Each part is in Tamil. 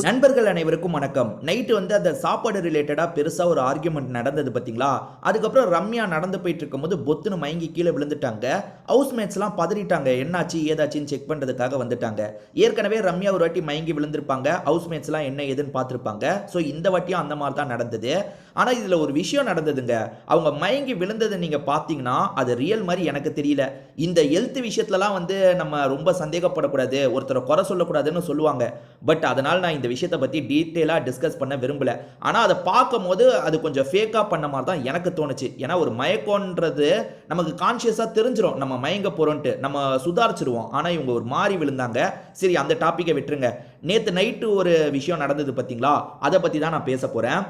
நண்பர்கள் அனைவருக்கும் வணக்கம். நைட்டு வந்து அந்த சாப்பாடு ரிலேட்டடா பெருசா ஒரு ஆர்கியூமெண்ட் நடந்தது பாத்தீங்களா? அதுக்கப்புறம் ரம்யா நடந்து போயிட்டு இருக்கும்போது பொத்துன்னு மயங்கி கீழே விழுந்துட்டாங்க. ஹவுஸ்மேட்ஸ் எல்லாம் பதறிட்டாங்க. என்னாச்சு ஏதாச்சுன்னு செக் பண்றதுக்காக வந்துட்டாங்க. ஏற்கனவே ரம்யா ஒரு வாட்டி மயங்கி விழுந்திருப்பாங்க. ஹவுஸ்மேட்ஸ் எல்லாம் என்ன ஏதுன்னு பார்த்திருப்பாங்க. ஸோ இந்த வாட்டியும் அந்த மாதிரி தான் நடந்தது. ஆனா இதுல ஒரு விஷயம் நடந்ததுங்க. அவங்க மயங்கி விழுந்ததை நீங்க பாத்தீங்கன்னா அது ரியல் மாதிரி எனக்கு தெரியல. இந்த ஹெல்த் விஷயத்துலலாம் வந்து நம்ம ரொம்ப சந்தேகப்படக்கூடாது, ஒருத்தரை குறை சொல்லக்கூடாதுன்னு சொல்லுவாங்க. பட் அதனால் நான் இந்த விஷயத்தை பற்றி டீட்டெயிலாக டிஸ்கஸ் பண்ண விரும்பல. ஆனால் அதை பார்க்கும்போது அது கொஞ்சம் ஃபேக்காக பண்ண மாதிரி தான் எனக்கு தோணுச்சு. ஏன்னா ஒரு மயக்கம்ன்றது நமக்கு கான்ஷியஸாக தெரிஞ்சிடும், நம்ம மயங்க போகிறோன்ட்டு நம்ம சுதாரிச்சிருவோம். ஆனால் இவங்க ஒரு மாறி விழுந்தாங்க. சரி, அந்த டாப்பிக்கை விட்டுருங்க. நேற்று நைட்டு ஒரு விஷயம் நடந்தது பார்த்தீங்களா, அதை பற்றி தான் நான் பேச போகிறேன்.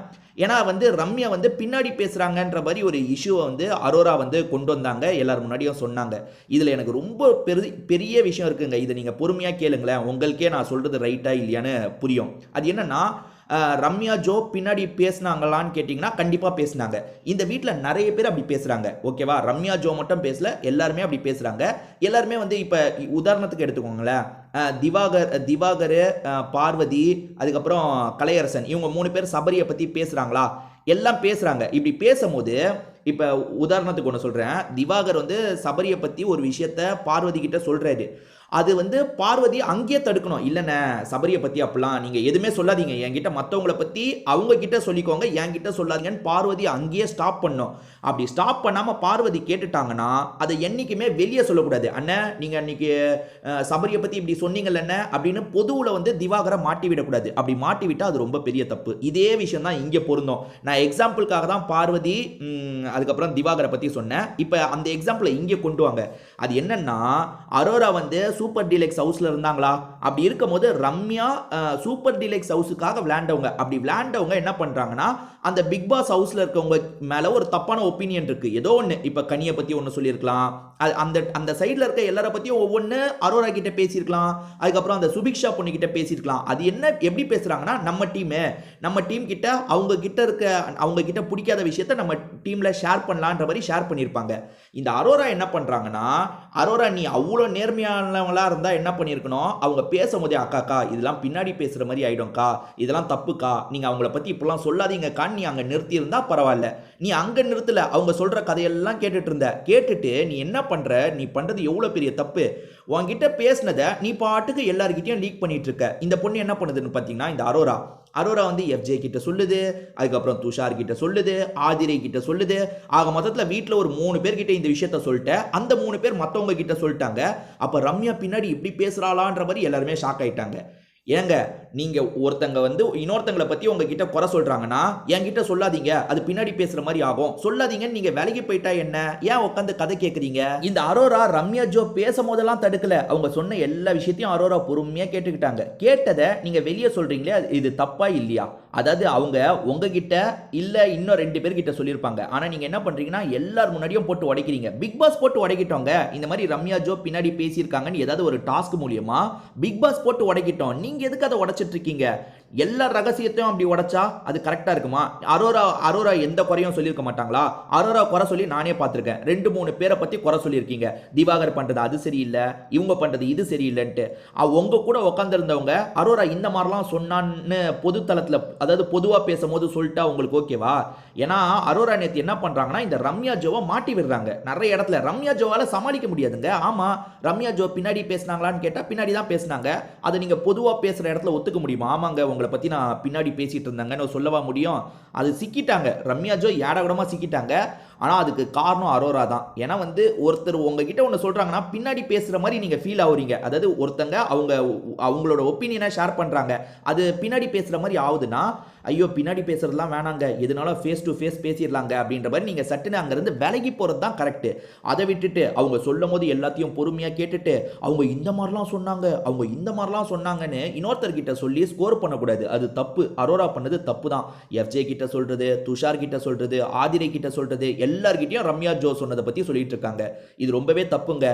ஏன்னா வந்து ரம்யா வந்து பின்னாடி பேசுகிறாங்கன்ற மாதிரி ஒரு இஷ்யூவை வந்து அரோரா வந்து கொண்டு வந்தாங்க, எல்லாரும் முன்னாடியும் சொன்னாங்க. இதில் எனக்கு ரொம்ப பெரிய விஷயம் இருக்குங்க. இதை நீங்கள் பொறுமையாக கேளுங்களேன், உங்களுக்கே நான் சொல்கிறது ரைட்டா இல்லையான்னு புரியும். அது என்னன்னா, ரம்யா ஜோ பின்னாடி பேசினாங்களான்னு கேட்டிங்கன்னா கண்டிப்பாக பேசினாங்க. இந்த வீட்டில் நிறைய பேர் அப்படி பேசுகிறாங்க. ஓகேவா? ரம்யா ஜோ மட்டும் பேசல, எல்லாருமே அப்படி பேசுகிறாங்க. எல்லாருமே வந்து இப்போ உதாரணத்துக்கு எடுத்துக்கோங்களேன், திவாகர், பார்வதி, அதுக்கப்புறம் கலையரசன், இவங்க 3 பேர் சபரியை பற்றி பேசுகிறாங்களா? எல்லாம் பேசுகிறாங்க. இப்படி பேசும்போது இப்போ உதாரணத்துக்கு ஒன்று சொல்கிறேன். திவாகர் வந்து சபரியை பற்றி ஒரு விஷயத்த பார்வதி கிட்ட சொல்கிறாரு. அது வந்து பார்வதி அங்கேயே தடுக்கணும். இல்லைண்ணே, சபரியை பற்றி அப்படிலாம் நீங்கள் எதுவுமே சொல்லாதீங்க, என்கிட்ட மற்றவங்கள பற்றி அவங்க கிட்ட சொல்லிக்கோங்க, என்கிட்ட சொல்லாதீங்கன்னு பார்வதி அங்கேயே ஸ்டாப் பண்ணோம். அப்படி ஸ்டாப் பண்ணாமல் பார்வதி கேட்டுட்டாங்கன்னா அதை என்றைக்குமே வெளியே சொல்லக்கூடாது. அண்ணன் நீங்கள் அன்றைக்கி சபரியை பற்றி இப்படி சொன்னீங்கல்ல அப்படின்னு பொதுவில் வந்து திவாகரை மாட்டி விடக்கூடாது. அப்படி மாட்டி விட்டால் அது ரொம்ப பெரிய தப்பு. இதே விஷயம் தான் இங்கே பொருந்தும். நான் எக்ஸாம்பிளுக்காக தான் பார்வதி அதுக்கப்புறம் திவாகரை பற்றி சொன்னேன். இப்போ அந்த எக்ஸாம்பிளை இங்கே கொண்டு வாங்க. அது என்னன்னா, அரோரா வந்து சூப்பர் டீலக்ஸ் ஹவுஸ்ல இருந்தாங்களா? அப்படி இருக்கும்போது ரம்யா சூப்பர் டீலக்ஸ் ஹவுஸுக்காக விளையாண்டவங்க. அப்படி விளையாண்டவங்க என்ன பண்றாங்கன்னா, அந்த பிக் பாஸ் ஹவுஸ்ல இருக்கவங்க மேல ஒரு தப்பான ஒப்பீனியன் இருக்கு. ஏதோ ஒன்று, இப்போ கனியை பத்தி ஒன்று சொல்லியிருக்கலாம், அந்த அந்த சைடில் இருக்க எல்லாரை பற்றியும் ஒவ்வொன்று அரோரா கிட்ட பேசியிருக்கலாம், அதுக்கப்புறம் அந்த சுபிக்ஷா பொண்ணு கிட்ட பேசியிருக்கலாம். அது என்ன எப்படி பேசுறாங்கன்னா, நம்ம டீம் கிட்ட அவங்க கிட்ட பிடிக்காத விஷயத்த நம்ம டீம்ல ஷேர் பண்ணலான்ற மாதிரி ஷேர் பண்ணியிருப்பாங்க. இந்த அரோரா என்ன பண்றாங்கன்னா, அரோரா நீ அவ்வளோ நேர்மையானவங்களா இருந்தா என்ன பண்ணியிருக்கணும், அவங்க பேசும்போதே அக்கா இதெல்லாம் பின்னாடி பேசுற மாதிரி ஆயிடும்க்கா, இதெல்லாம் தப்புக்கா, நீங்க அவங்கள பத்தி இப்பெல்லாம் சொல்லாதீங்கக்கான்னு நீ அங்க நிறுத்தி இருந்தா பரவாயில்ல. நீ அங்க நிறுத்தல, அவங்க சொல்ற கதையெல்லாம் கேட்டுட்டு நீ என்ன பண்ற, நீ பண்றது எவ்வளவு பெரிய தப்பு. உன்கிட்ட பேசினதை நீ பாட்டுக்கு எல்லார்கிட்டயும் லீக் பண்ணிட்டு இருக்க. இந்த பொண்ணு என்ன பண்ணுதுன்னு பார்த்தீங்கன்னா, இந்த அரோரா வந்து எஃப்ஜே கிட்ட சொல்லுது, அதுக்கப்புறம் துஷார் கிட்ட சொல்லுது, ஆதிரை கிட்ட சொல்லுது. ஆக மொத்தத்தில் வீட்டில் ஒரு 3 பேர்கிட்ட இந்த விஷயத்த சொல்லிட்டேன். அந்த 3 பேர் மற்றவங்க கிட்ட சொல்லிட்டாங்க. அப்போ ரம்யா பின்னாடி இப்படி பேசுறாளான்ற மாதிரி எல்லாருமே ஷாக் ஆயிட்டாங்க. ஏங்க, நீங்க ஒருத்தங்க வந்து இன்னொருத்தங்களை பத்தி உங்ககிட்ட குறை சொல்றாங்கன்னா என்கிட்ட சொல்லாதீங்க, அது பின்னாடி பேசுற மாதிரி ஆகும், சொல்லாதீங்கன்னு நீங்க வேலைக்கு போயிட்டா என்ன, ஏன் உட்காந்து கதை கேட்குறீங்க? இந்த அரோரா ரம்யா ஜோ பேசும் போதெல்லாம் தடுக்கல. அவங்க சொன்ன எல்லா விஷயத்தையும் அரோரா பொறுமையா கேட்டுக்கிட்டாங்க. கேட்டதை நீங்க வெளியே சொல்றீங்களே, இது தப்பா இல்லையா? அதாவது அவங்க உங்ககிட்ட இல்ல இன்னும் 2 பேர்கிட்ட சொல்லியிருப்பாங்க. ஆனா நீங்க என்ன பண்றீங்கன்னா, எல்லார் முன்னாடியும் போட்டு உடைக்கிறீங்க. பிக் பாஸ் போட்டு உடைக்கிட்டோங்க, இந்த மாதிரி ரம்யா ஜோ பின்னாடி பேசியிருக்காங்கன்னு ஏதாவது ஒரு டாஸ்க் மூலியமா பிக் பாஸ் போட்டு உடைக்கிட்டோம். நீங்க எதுக்கு அதை உடைச்சிட்டு இருக்கீங்க? எல்லா ரகசியத்தையும் அப்படி உடைச்சா அது கரெக்டா இருக்குமா? அரோரா எந்த குறையும் சொல்லியிருக்க மாட்டாங்களா? அரோரா குறை சொல்லி நானே பார்த்திருக்கேன். 2-3 பேரை பத்தி குறை சொல்லியிருக்கீங்க. திவாகர் பண்றது அது சரியில்லை, இவங்க பண்றது இது சரியில்லைன்ட்டு. உங்க கூட உட்காந்துருந்தவங்க அரோரா இந்த மாதிரிலாம் சொன்னான்னு பொது தளத்துல, அதாவது பொதுவா பேசும்போது சொல்லிட்டா உங்களுக்கு ஓகேவா? ஏன்னா அரோரா நேத்து என்ன பண்றாங்கன்னா, இந்த ரம்யா ஜோவை மாட்டி விடுறாங்க. நிறைய இடத்துல ரம்யா ஜோவால சமாளிக்க முடியாதுங்க. ஆமா, ரம்யா ஜோ பின்னாடி பேசினாங்களான்னு கேட்டா பின்னாடி தான் பேசினாங்க. அதை நீங்க பொதுவா பேசுற இடத்துல ஒத்துக்க முடியுமா? ஆமாங்க, உங்களை பத்தி நான் பின்னாடி பேசிட்டு இருந்தாங்கன்னு சொல்லவா முடியும்? அது சிக்கிட்டாங்க. ரம்யா ஜோ ஏடகடமா சிக்கிட்டாங்க. ஆனால் அதுக்கு காரணம் அரோரா தான். ஏன்னா வந்து ஒருத்தர் உங்ககிட்ட ஒன்று சொல்கிறாங்கன்னா பின்னாடி பேசுகிற மாதிரி நீங்கள் ஃபீல் ஆகுறீங்க. அதாவது ஒருத்தங்க அவங்களோட ஒப்பீனியனை ஷேர் பண்ணுறாங்க, அது பின்னாடி பேசுகிற மாதிரி ஆகுதுன்னா, ஐயோ பின்னாடி பேசுறதுலாம் வேணாங்க, எதனால ஃபேஸ் டு ஃபேஸ் பேசிடலாங்க அப்படின்ற மாதிரி நீங்கள் சட்டுன்னு அங்கேருந்து விலகி போகிறது தான் கரெக்டு. அதை விட்டுட்டு அவங்க சொல்லும் போது எல்லாத்தையும் பொறுமையாக கேட்டுட்டு அவங்க இந்த மாதிரிலாம் சொன்னாங்கன்னு இன்னொருத்தர்கிட்ட சொல்லி ஸ்கோர் பண்ணக்கூடாது. அது தப்பு. அரோரா பண்ணது தப்பு தான். எஃப்ஜே கிட்ட சொல்கிறது, துஷார் கிட்ட சொல்கிறது, ஆதிரை கிட்ட சொல்கிறது, எல்லார்கிட்டையும் ரம்யா ஜோ சொன்னதை பற்றி சொல்லிட்டு இருக்காங்க. இது ரொம்பவே தப்புங்க.